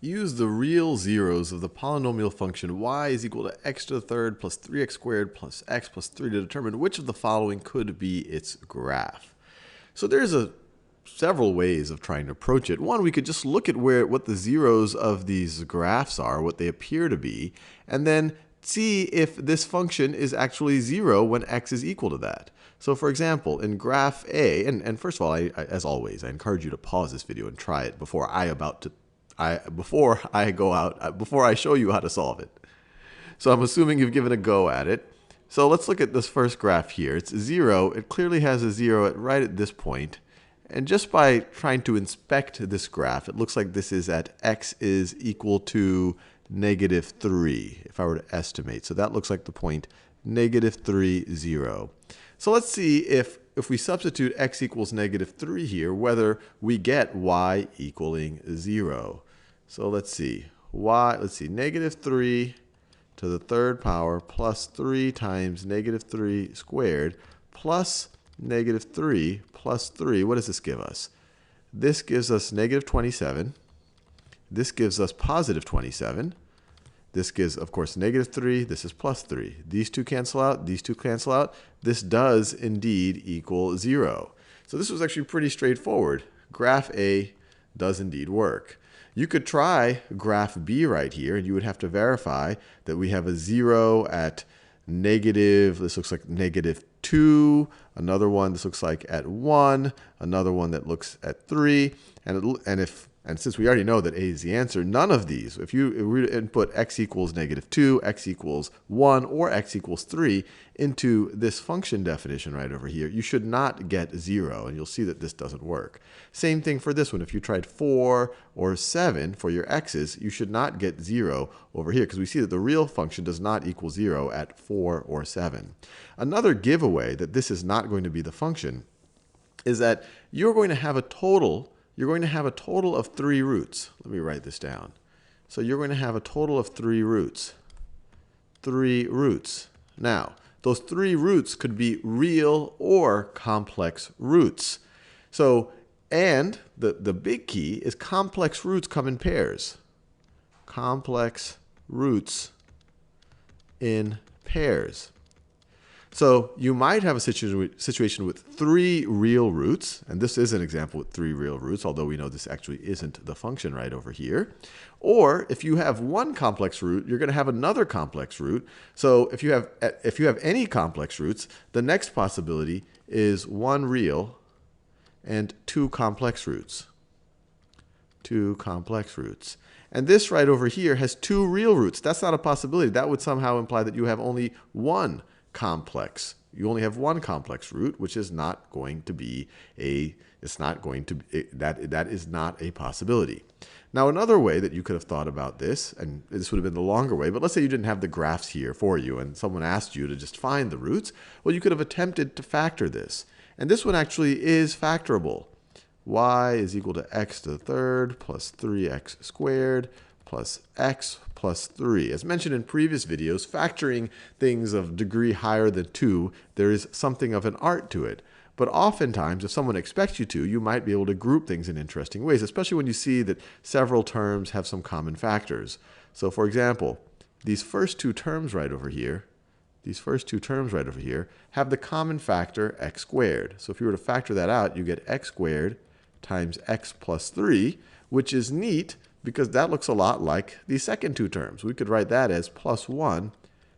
Use the real zeros of the polynomial function y is equal to x to the third plus 3x squared plus x plus 3 to determine which of the following could be its graph. So there's several ways of trying to approach it. One, we could just look at what the zeros of these graphs are, what they appear to be, and then see if this function is actually 0 when x is equal to that. So for example, in graph A, and first of all, as always, I encourage you to pause this video and try it before before I show you how to solve it. So I'm assuming you've given a go at it. So let's look at this first graph here. It's 0. It clearly has a 0 right at this point. And just by trying to inspect this graph, it looks like this is at x is equal to -3, if I were to estimate. So that looks like the point -3, 0. So let's see if we substitute x equals -3 here, whether we get y equaling 0. So let's see. -3 to the third power plus 3 times -3 squared plus -3 plus 3. What does this give us? This gives us -27. This gives us +27. This gives, of course, -3. This is +3. These two cancel out. These two cancel out. This does indeed equal 0. So this was actually pretty straightforward. Graph A does indeed work. You could try graph B right here, and you would have to verify that we have a 0 at this looks like -2, another one, this looks like at 1, another one that looks at 3, and since we already know that A is the answer, none of these, if we were to input x equals -2, x equals 1, or x equals 3 into this function definition right over here, you should not get 0, and you'll see that this doesn't work. Same thing for this one. If you tried 4 or 7 for your x's, you should not get 0 over here, because we see that the real function does not equal 0 at 4 or 7. Another giveaway that this is not going to be the function is that you're going to have a total of 3 roots. Let me write this down. So you're going to have a total of 3 roots. 3 roots. Now, those 3 roots could be real or complex roots. So, and the big key is complex roots come in pairs. Complex roots in pairs. So you might have a situation with 3 real roots, and this is an example with 3 real roots, although we know this actually isn't the function right over here. Or if you have one complex root, you're going to have another complex root. So if you have any complex roots, the next possibility is 1 real and 2 complex roots. 2 complex roots. And this right over here has 2 real roots. That's not a possibility. That would somehow imply that you have only one complex. You only have one complex root, which is not going to be that is not a possibility. Now, another way that you could have thought about this, and this would have been the longer way, but let's say you didn't have the graphs here for you and someone asked you to just find the roots. Well, you could have attempted to factor this. And this one actually is factorable. Y is equal to x to the third plus 3x squared plus x plus 3. As mentioned in previous videos, factoring things of degree higher than 2, there is something of an art to it. But oftentimes, if someone expects you to, you might be able to group things in interesting ways, especially when you see that several terms have some common factors. So for example, these first 2 terms right over here, have the common factor x squared. So if you were to factor that out, you get x squared times x plus 3, which is neat, because that looks a lot like the second 2 terms. We could write that as plus 1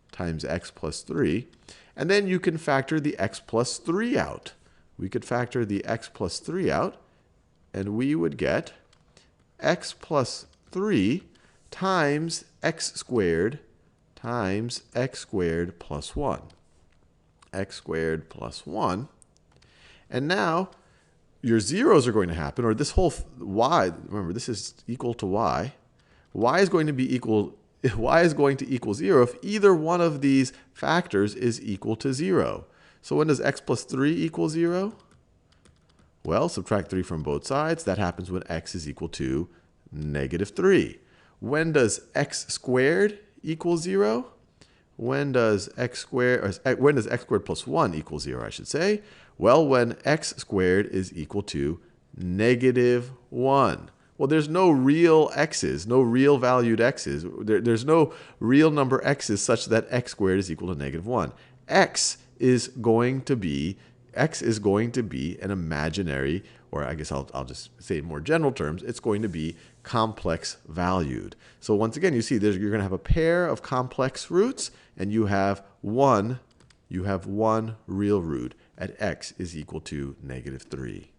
times x plus 3. And then you can factor the x plus 3 out. We could factor the x plus 3 out, and we would get x plus 3 times x squared plus 1. X squared plus 1. And now your zeros are going to happen, or this whole y, remember this is equal to y. Y is going to equal 0 if either one of these factors is equal to 0. So when does x plus 3 equal 0? Well, subtract 3 from both sides. That happens when x is equal to -3. When does x squared equal 0? When does x squared plus 1 equal 0, I should say? Well, when x squared is equal to -1. Well, there's no real x's, no real valued x's. There's no real number x's such that x squared is equal to negative 1. X is going to be an imaginary, or I guess I'll just say in more general terms, it's going to be complex valued. So once again, you see you're going to have a pair of complex roots, and you have one real root at x is equal to negative 3.